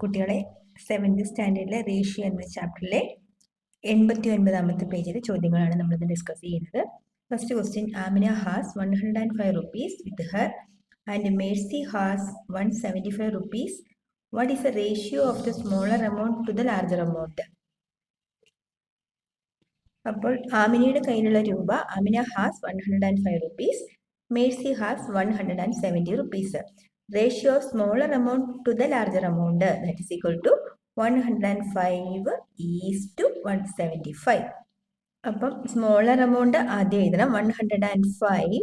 കുട്ടികളെ 7th സ്റ്റാൻഡേർഡിലെ ratio എന്ന ചാപ്റ്ററിലെ 89ാമത്തെ പേജിലെ ചോദ്യങ്ങളാണ് നമ്മൾ ഡിസ്കസ് ചെയ്യുന്നത്. First question, Amina has 105 rupees with her and Mercy has 175 rupees. What is the ratio of the smaller amount to the larger amount? അപ്പോൾ ആമിനയുടെ കയ്യിലുള്ള രൂപ, Amina has 105 rupees, Mercy has 170 rupees. Ratio of smaller amount to the larger amount, that is equal to 105 is to 175. അപ്പം smaller amount ആദ്യം എഴുതണം. 105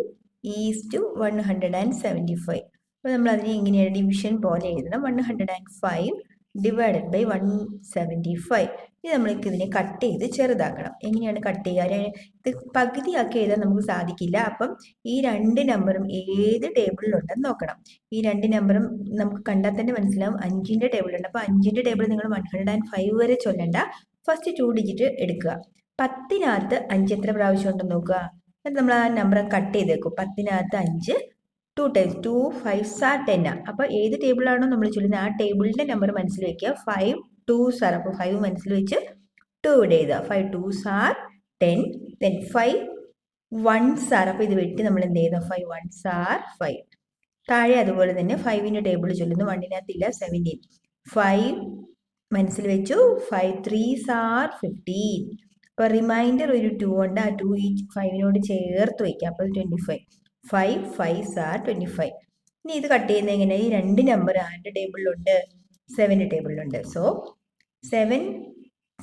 is to 175. അപ്പോൾ നമ്മൾ അതിനെ എങ്ങനെയാണ് ഡിവിഷൻ പോലെ എഴുതണം. 105 ഡിവൈഡഡ് ബൈ 175. ഇനി നമ്മൾക്ക് ഇതിനെ കട്ട് ചെയ്ത് ചെറുതാക്കണം. എങ്ങനെയാണ് കട്ട് ചെയ്യുക? ഇത് പകുതിയാക്കി എഴുതാൻ നമുക്ക് സാധിക്കില്ല. അപ്പം ഈ രണ്ട് നമ്പറും ഏത് ടേബിളിലുണ്ടെന്ന് നോക്കണം. ഈ രണ്ട് നമ്പറും നമുക്ക് കണ്ടാൽ തന്നെ മനസ്സിലാവും 5ന്റെ ടേബിളുണ്ട്. അപ്പോൾ 5ന്റെ ടേബിൾ നിങ്ങൾ 105 വരെ ചൊല്ലണ്ട. ഫസ്റ്റ് 2 ഡിജിറ്റ് എടുക്കുക. 10നകത്ത് 5 എത്ര പ്രാവശ്യം ഉണ്ടെന്ന് നോക്കുക. എന്നിട്ട് നമ്മൾ ആ നമ്പർ കട്ട് ചെയ്ത് വെക്കും. 10നകത്ത് 5 2 times 2 5s are 10. അപ്പോൾ ഏത് ടേബിളാണോ നമ്മൾ ചൊല്ലുന്നത് ആ ടേബിളിന്റെ നമ്പർ മനസ്സിൽ വെക്കുക. 5 2s are, അപ്പോൾ 5 മനസ്സിൽ വെച്ച് 2 ഇവിടെ എഴുതുക. 5 2s are 10. then 5 1s are, അപ്പോൾ ഇത് വെട്ടി നമ്മൾ എന്ത് ചെയ്യുക? 5 1s are 5. താഴെ അതുപോലെ തന്നെ 5ന്റെ ടേബിൾ ചൊല്ലുന്നു. 1നകത്ത് ഇല്ല, 17. 5 മനസ്സിൽ വെച്ചു. 5 3s are 15. അപ്പോൾ റിമൈൻഡർ ഒരു 2 ഉണ്ട്. ആ 2 ഈ 5നോട് ചേർത്ത് വയ്ക്കുക. അപ്പോൾ 25. 5 5s are 25. ഇനി ഇത് കട്ട് ചെയ്യുന്നത് എങ്ങനെ? ഈ രണ്ട് നമ്പർ ആരുടെ ടേബിളിലുണ്ട്? 7ന്റെ ടേബിളിലുണ്ട്. സോ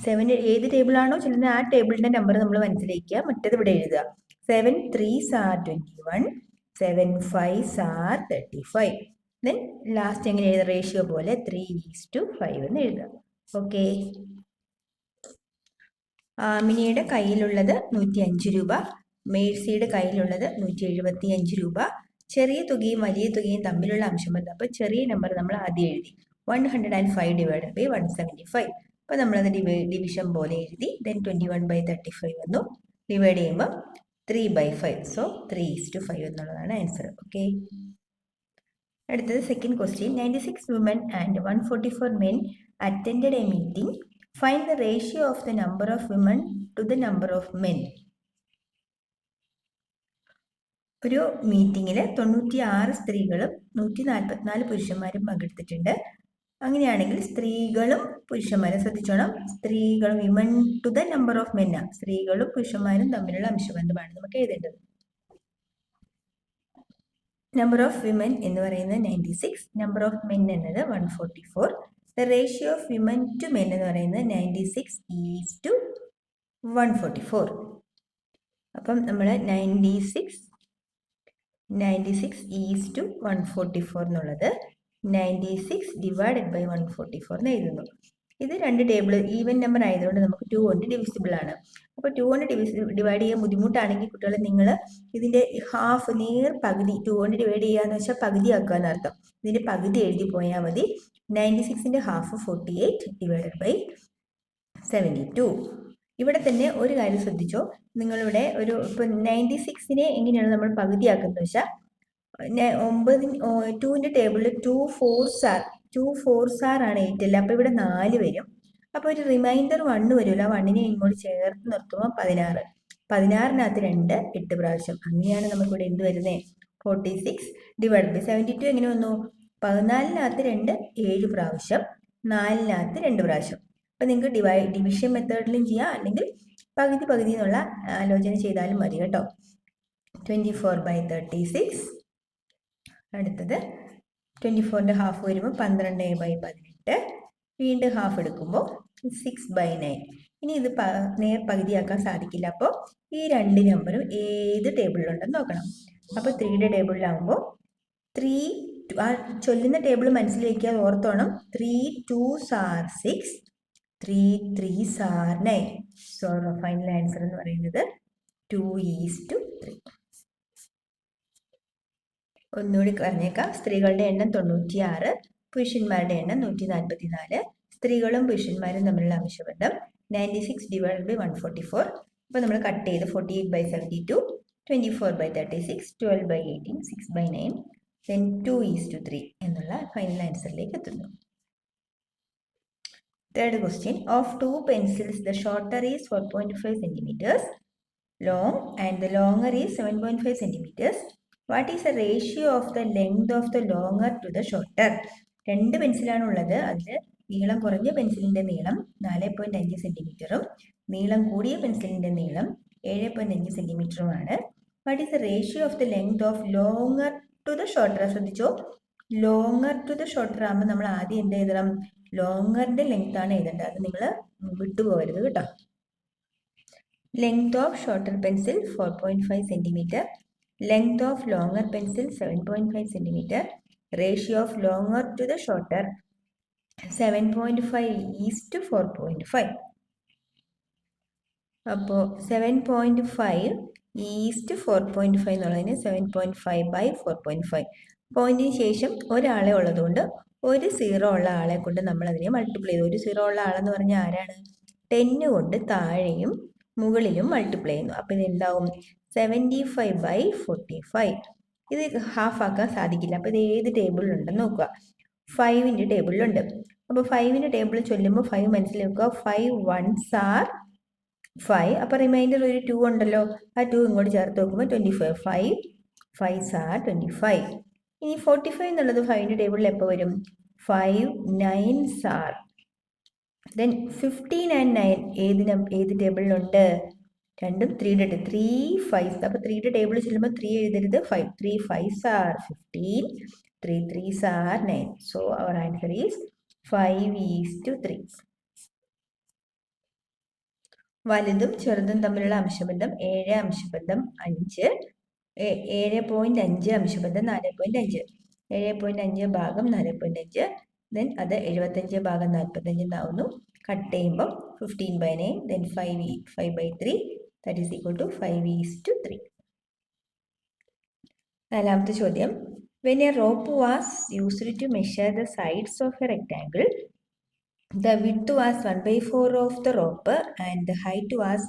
7 ഏത് ടേബിളാണോ ചൊല്ലുന്നത് ആ ടേബിളിന്റെ നമ്പർ നമ്മൾ മനസ്സിലാക്കുക. മറ്റേത് ഇവിടെ എഴുതുക. 7 3s are 21. 7 5s are 35. Then last എങ്ങനെ എഴുതുക? റേഷ്യോ പോലെ 3:5 എന്ന് എഴുതുക. ഓക്കെ. ആമിനയുടെ കയ്യിലുള്ളത് 105 രൂപ, മേഴ്സിയുടെ കയ്യിലുള്ളത് 175 രൂപ. ചെറിയ തുകയും വലിയ തുകയും തമ്മിലുള്ള അംശബന്ധം. അപ്പോൾ ചെറിയ നമ്പർ നമ്മൾ ആദ്യം എഴുതി. 105 ഡിവൈഡഡ് ബൈ 175. അപ്പോൾ നമ്മളത് ഡിവിഷൻ പോലെ എഴുതി. ദെൻ 21/35 വന്നു. ഡിവൈഡ് ചെയ്യുമ്പോൾ 3/5. സോ 3:5 എന്നുള്ളതാണ് ആൻസർ. ഓക്കെ. അടുത്തത് second question. 96 women and 144 men attended a meeting. Find the ratio of the number of women to the number of men. ഒരു മീറ്റിങ്ങിൽ 96 സ്ത്രീകളും 144 പുരുഷന്മാരും പങ്കെടുത്തിട്ടുണ്ട്. അങ്ങനെയാണെങ്കിൽ സ്ത്രീകളും പുരുഷന്മാരും, ശ്രദ്ധിച്ചോണം, സ്ത്രീകളും women to the number of men, സ്ത്രീകളും പുരുഷന്മാരും തമ്മിലുള്ള അംശബന്ധമാണ് നമുക്ക് എഴുതേണ്ടത്. നമ്പർ ഓഫ് വിമൻ എന്ന് പറയുന്നത് 96, നമ്പർ ഓഫ് മെൻ എന്നത് 144. The ratio of women to men എന്ന് പറയുന്നത് 96 ഈസ് ടു 144. അപ്പം നമ്മൾ 96 ഈസ് ടു 144 എന്നുള്ളത് 96 ഡിവൈഡഡ് ബൈ 144 എന്ന് എഴുതുന്നു. ഇത് രണ്ട് ടേബിൾ ഈവൻ നമ്പർ ആയതുകൊണ്ട് നമുക്ക് 2 കൊണ്ട് ഡിവിസിബിൾ ആണ്. അപ്പോൾ 2 കൊണ്ട് ഡിവൈഡ് ചെയ്യാൻ ബുദ്ധിമുട്ടാണെങ്കിൽ കുട്ടികൾ നിങ്ങൾ ഇതിന്റെ ഹാഫ്, നേർ പകുതി, 2 കൊണ്ട് ഡിവൈഡ് ചെയ്യാന്ന് വെച്ചാൽ പകുതി ആക്കുക എന്നർത്ഥം. ഇതിന്റെ പകുതി എഴുതി പോയാൽ മതി. 96ന്റെ ഹാഫ് 48 ഡിവൈഡഡ് ബൈ 72. ഇവിടെ തന്നെ ഒരു കാര്യം ശ്രദ്ധിച്ചോ, നിങ്ങളിവിടെ ഒരു ഇപ്പം 96നെ എങ്ങനെയാണ് നമ്മൾ പകുതിയാക്കുന്നത് വെച്ചാൽ 2ന്റെ ടേബിളിൽ 2 4s ആണ് 8 അല്ല. അപ്പോൾ ഇവിടെ 4 വരും. അപ്പോൾ ഒരു റിമൈൻഡർ 1 വരുമല്ലോ. ആ 1നെ ഇങ്ങോട്ട് ചേർത്ത് നിർത്തുമ്പോൾ 16. 16നകത്ത് 2 8 പ്രാവശ്യം. അങ്ങനെയാണ് നമുക്കിവിടെ എന്ത് വരുന്നത്? 46 ഡിവൈഡ് ബൈ 72 എങ്ങനെ വന്നു? 14നകത്ത് 2 7 പ്രാവശ്യം, 4നകത്ത് 2 പ്രാവശ്യം. അപ്പം നിങ്ങൾക്ക് ഡിവിഷൻ മെത്തേഡിലും ചെയ്യാം, അല്ലെങ്കിൽ പകുതി എന്നുള്ള ആലോചന ചെയ്താലും മതി കേട്ടോ. 24/36. അടുത്തത് 24ന്റെ ഹാഫ് വരുമ്പോൾ 12/18. വീണ്ടും ഹാഫ് എടുക്കുമ്പോൾ 6/9. ഇനി ഇത് നേർ പകുതിയാക്കാൻ സാധിക്കില്ല. അപ്പോൾ ഈ രണ്ട് നമ്പറും ഏത് ടേബിളിലുണ്ടെന്ന് നോക്കണം. അപ്പോൾ 3യുടെ ടേബിളിലാകുമ്പോൾ 3 ആ ചൊല്ലുന്ന ടേബിൾ മനസ്സിൽ വയ്ക്കുക, ഓർത്തോണം. 3 2s are 6, 3 3s are 9. So final answer എന്ന് പറയുന്നത് 2:3. ഒന്നുകൂടി പറഞ്ഞേക്കാം. സ്ത്രീകളുടെ എണ്ണം 96, പുരുഷന്മാരുടെ എണ്ണം 144. സ്ത്രീകളും പുരുഷന്മാരും തമ്മിലുള്ള അംശബന്ധം 96 ഡിവൈഡഡ് ബൈ 144. അപ്പോൾ നമ്മൾ കട്ട് ചെയ്ത് 48/72, 24/36, 12/18, 6/9, then 2:3 എന്നുള്ള ഫൈനൽ ആൻസറിലേക്ക് എത്തുന്നു. Third question, of two pencils, the shorter is 4.5 centimeters long and the longer is 7.5 centimeters. What is the ratio of the length of the longer to the shorter? രണ്ട് പെൻസിലാണ് ഉള്ളത്. അതിൽ നീളം കുറഞ്ഞ പെൻസിലിന്റെ നീളം 4.5 സെന്റിമീറ്ററും നീളം കൂടിയ പെൻസിലിന്റെ നീളം 7.5 സെന്റിമീറ്ററുമാണ്. What is the ratio of the length of longer to the shorter? ശ്രദ്ധിച്ചോ, ലോങ്ങർ ടു ദ ഷോർട്ടർ ആകുമ്പോൾ നമ്മൾ ആദ്യം എന്ത് എഴുതണം? ലോങ്ങറിന്റെ ലെങ്ത് ആണ് എഴുതേണ്ടത്. അത് നിങ്ങൾ വിട്ടുപോകരുത് കേട്ടോ. Length of shorter pencil 4.5 centimeter. Length of longer pencil 7.5 centimeter. Ratio of longer to the shorter 7.5:4.5. അപ്പോൾ 7.5:4.5 എന്നുള്ളതിന് 7.5/4.5. പോയിന്റിന് ശേഷം ഒരാളെ ഉള്ളതുകൊണ്ട് ഒരു സീറോ ഉള്ള ആളെ കൊണ്ട് നമ്മൾ അതിനെ മൾട്ടിപ്ലൈ ചെയ്തു. ഒരു സീറോ ഉള്ള ആളെന്ന് പറഞ്ഞാൽ ആരാണ്? 10 കൊണ്ട് താഴെയും മുകളിലും മൾട്ടിപ്ലൈ ചെയ്യുന്നു. അപ്പോൾ ഇത് എന്താവും? 75/45. ഇത് ഹാഫ് ആക്കാൻ സാധിക്കില്ല. അപ്പോൾ ഇത് ഏത് ടേബിളിലുണ്ടെന്ന് നോക്കുക. 5ന്റെ ടേബിളിലുണ്ട്. അപ്പോൾ 5ന്റെ ടേബിളിൽ ചൊല്ലുമ്പോൾ 5 മനസ്സിലാക്കുക. 5 ones are 5. അപ്പോൾ റിമൈൻഡർ ഒരു 2 ഉണ്ടല്ലോ. ആ 2 ഇങ്ങോട്ട് ചേർത്ത് നോക്കുമ്പോൾ 25. 5 5s are 25. ഇനി 45 എന്നുള്ളത് 5ന്റെ ടേബിളിൽ എപ്പോൾ വരും? 5 9s are. Then 15 and 9 ഏത് ടേബിളിലുണ്ട്? രണ്ടും 3 5s. അപ്പോൾ 3യുടെ ടേബിളിൽ ചെല്ലുമ്പോൾ 3 എഴുതരുത്, 5. 3 5s are 15. 3 3s are 9. So our answer is 5:3. വലുതും ചെറുതും തമ്മിലുള്ള അംശബന്ധം 7 അംശബന്ധം 5. 7.5 അംശബന്ധം 4.5. 7.5 ഭാഗം 4.5. ദെൻ അത് 75 ഭാഗം 45 എന്നാവുന്നു. കട്ട് ചെയ്യുമ്പോൾ 15/9. Then 5/3. That is equal to 5:3. നാലാമത്തെ ചോദ്യം, when a rope was used to measure the sides of a rectangle, the width was 1/4 of the rope and the height was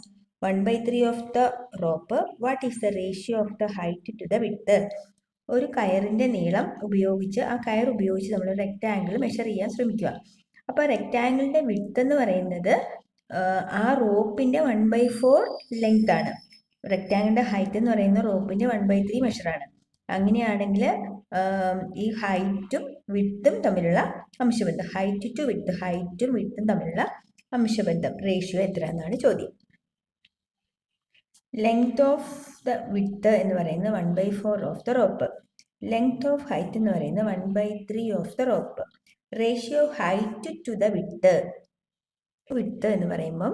1/3 of the rope. What is the ratio of the height to the width? ഒരു കയറിന്റെ നീളം ഉപയോഗിച്ച് ആ കയർ ഉപയോഗിച്ച് നമ്മൾ rectangle measure ചെയ്യാൻ ശ്രമിക്കുക. അപ്പോൾ റെക്റ്റാങ്കിളിന്റെ വിഡ്ത്ത് എന്ന് പറയുന്നത് ആ റോപ്പിന്റെ 1/4 ലെങ്ത് ആണ്. റെക്റ്റാങ്കിളിന്റെ ഹൈറ്റ് എന്ന് പറയുന്നത് റോപ്പിന്റെ 1/3 മെഷറാണ്. അങ്ങനെയാണെങ്കിൽ ഈ ഹൈറ്റും വിഡ്ത്തും തമ്മിലുള്ള അംശബന്ധം, ഹൈറ്റ് ടു വിഡ്ത്ത്, ഹൈറ്റും വിഡ്ത്തും തമ്മിലുള്ള അംശബന്ധം റേഷ്യോ എത്ര എന്നാണ് ചോദ്യം. ലെങ്ത് ഓഫ് ദ വിഡ്ത്ത് എന്ന് പറയുന്നത് 1/4 of the rope. Length of height എന്ന് പറയുന്നത് 1/3 of the rope. Ratio height to the width എന്ന് പറയുമ്പം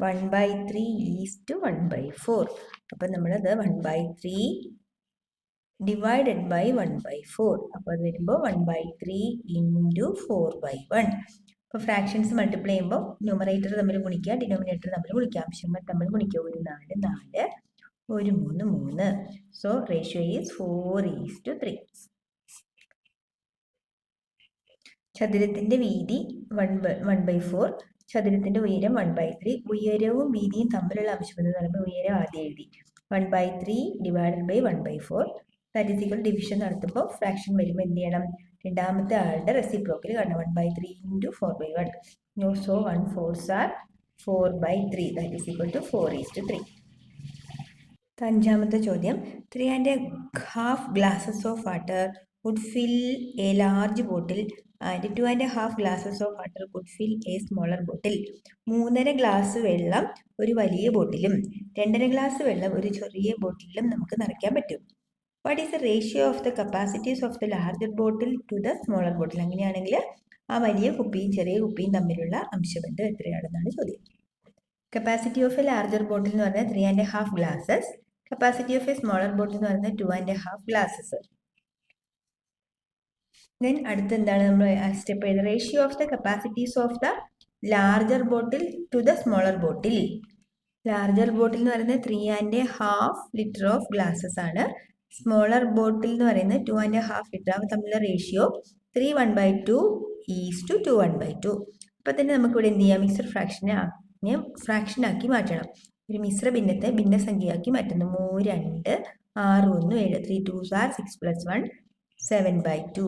1/3:1/4. അപ്പം നമ്മളത് 1/3 ഡിവൈഡഡ് ബൈ 1/4. അപ്പോൾ അത് വരുമ്പോൾ 1/3 × 4/1. അപ്പോൾ ഫ്രാക്ഷൻസ് മൾട്ടിപ്ലൈ ചെയ്യുമ്പോൾ ന്യൂമറേറ്റർ തമ്മിൽ ഗുണിക്കുക, ഡിനോമിനേറ്റർ തമ്മിൽ ഗുണിക്കുക, അംശങ്ങൾ തമ്മിൽ ഗുണിക്കുക. 1 4 4, 1 3 3. So ratio is 4:3. ചതുരത്തിന്റെ വീതി 1/4, ചതുരത്തിന്റെ ഉയരം 1/3. ഉയരവും വീതിയും തമ്മിലുള്ള അംശബന്ധം എന്ന് പറയുമ്പോൾ ഉയരം ആദ്യം എഴുതി. 1/3 divided by 1/4. That is equal division നടത്തുമ്പോൾ ഫ്രാക്ഷൻ വരുമ്പോൾ എന്ത് ചെയ്യണം? രണ്ടാമത്തെ ആളുടെ റെസിപ്രോക്കൽ കാണണം. 1/3 × 4/1. So 1 4s are 4/3. That is equal to 4:3. അഞ്ചാമത്തെ ചോദ്യം, 3.5 glasses of water would fill a large bottle and 2.5 glasses of water could fill a smaller bottle. 3.5 glass വെള്ളം ഒരു വലിയ ബോട്ടിലും 2.5 ഗ്ലാസ് വെള്ളം ഒരു ചെറിയ ബോട്ടിലും നമുക്ക് നിറയ്ക്കാൻ പറ്റും. What is the ratio of the capacities of the larger bottle to the smaller bottle? അങ്ങനെയാണെങ്കിൽ ആ വലിയ കുപ്പിയും ചെറിയ കുപ്പിയും തമ്മിലുള്ള അംശബന്ധം എത്രയാണെന്നാണ് ചോദ്യം. Capacity of a larger bottle എന്ന് പറഞ്ഞാൽ 3.5 glasses. Capacity of a smaller bottle എന്ന് പറയുന്നത് 2.5 ഗ്ലാസസ്. ദെൻ അടുത്ത് എന്താണ് നമ്മൾ സ്റ്റെപ്പ് ചെയ്ത്? Ratio of the capacities of the larger bottle to the smaller bottle. Larger bottle എന്ന് പറയുന്നത് 3.5 ലിറ്റർ ഓഫ് ഗ്ലാസസ് ആണ്. സ്മോളർ ബോട്ടിൽ എന്ന് പറയുന്നത് 2.5 ലിറ്റർ. അവ തമ്മിലുള്ള റേഷ്യോ 3 1/2 2 1/2. അപ്പോൾ തന്നെ നമുക്കിവിടെ എന്ത് ചെയ്യാം? മിക്സഡ് ഫ്രാക്ഷനാക്കി മാറ്റണം. ഒരു മിശ്ര ഭിന്നത്തെ ഭിന്നസംഖ്യയാക്കി മാറ്റുന്നു. 3 2 6 1 7. 3 2s are 6 + 1 7/2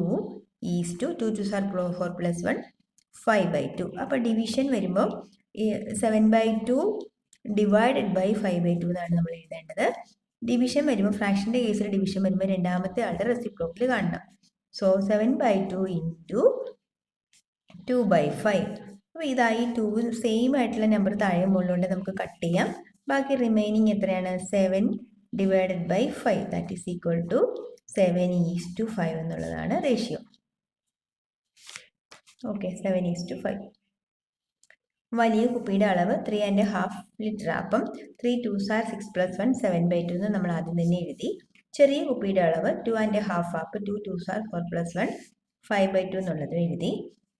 2 2s are 4 + 1 5/2. അപ്പോൾ ഡിവിഷൻ വരുമ്പോൾ 7/2 ഡിവൈഡഡ് ബൈ 5/2 എന്നാണ് നമ്മൾ എഴുതേണ്ടത്. ഡിവിഷൻ വരുമ്പോൾ ഫ്രാക്ഷൻ്റെ കേസിൽ ഡിവിഷൻ വരുമ്പോൾ രണ്ടാമത്തെ ആളുടെ റെസിപ്രോക്കൽ കാണണം. So 7/2 into 2/5. അപ്പോൾ ഇതായി 2 സെയിം ആയിട്ടുള്ള നമ്പർ താഴെ മുകളിലുണ്ട്, നമുക്ക് കട്ട് ചെയ്യാം. ബാക്കി റിമൈനിങ് എത്രയാണ്? 7 divided by 5 that is equal to 7:5 എന്നുള്ളതാണ് റേഷ്യോ. ഓക്കെ, 7:5. വലിയ കുപ്പിയുടെ അളവ് 3.5 ലിറ്റർ. അപ്പം 3 2s are 6 + 1 7/2 എന്ന് നമ്മൾ ആദ്യം തന്നെ എഴുതി. ചെറിയ കുപ്പിയുടെ അളവ് 2.5 അപ്പം 2 2s are 4 + 1 5/2 എന്നുള്ളത് എഴുതി.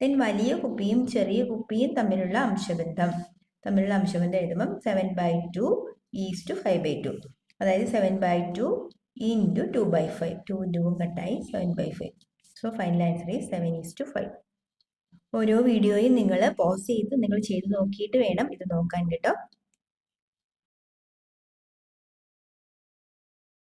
ദെൻ വലിയ കുപ്പിയും ചെറിയ കുപ്പിയും തമ്മിലുള്ള അംശബന്ധം എഴുതുമ്പം 7/2 ഈസ് ടു 5/2. അതായത് 7/2 ഇൻറ്റു 2/5. 2 2 കട്ടായി 7/5. So final answer is 7:5. ഓരോ വീഡിയോയും നിങ്ങൾ പോസ് ചെയ്ത് നിങ്ങൾ ചെയ്ത് നോക്കിയിട്ട് വേണം ഇത് നോക്കാൻ കേട്ടോ.